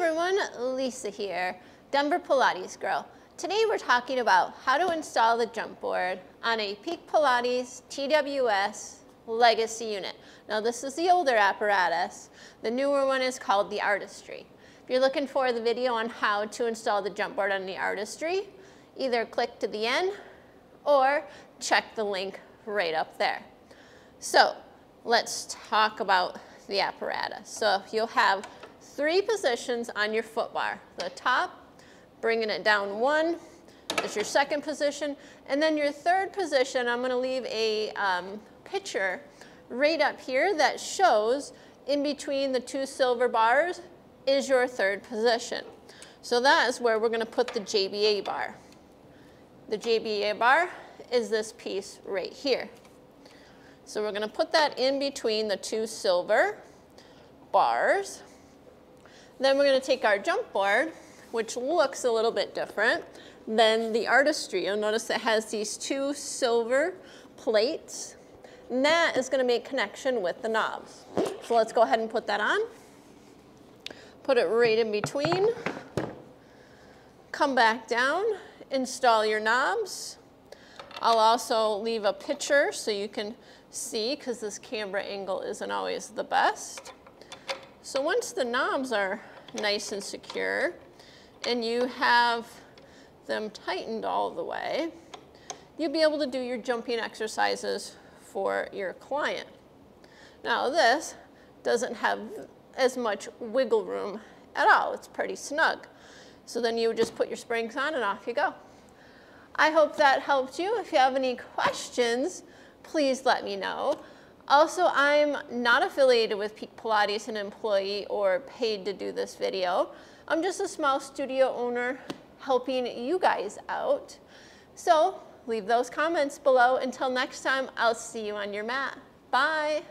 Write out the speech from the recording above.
everyone, Lisa here, Denver Pilates girl. Today we're talking about how to install the jump board on a Peak Pilates TWS legacy unit. Now this is the older apparatus. The newer one is called the Artistry. If you're looking for the video on how to install the jump board on the Artistry, either click to the end or check the link right up there. So let's talk about the apparatus. So you'll have 3 positions on your foot bar. The top, bringing it down 1 is your second position, and then your third position, I'm going to leave a picture right up here that shows in between the 2 silver bars is your third position. So that is where we're going to put the JBA bar. The JBA bar is this piece right here. So we're going to put that in between the 2 silver bars. Then we're going to take our jump board, which looks a little bit different than the Artistry. You'll notice it has these 2 silver plates, and that is going to make connection with the knobs. So let's go ahead and put that on. Put it right in between. Come back down, install your knobs. I'll also leave a picture so you can see, because this camera angle isn't always the best. So once the knobs are nice and secure and you have them tightened all the way, you'll be able to do your jumping exercises for your client. Now this doesn't have as much wiggle room at all. It's pretty snug. So then you would just put your springs on and off you go. I hope that helped you. If you have any questions, please let me know. Also, I'm not affiliated with Peak Pilates, an employee, or paid to do this video. I'm just a small studio owner helping you guys out. So leave those comments below. Until next time, I'll see you on your mat. Bye.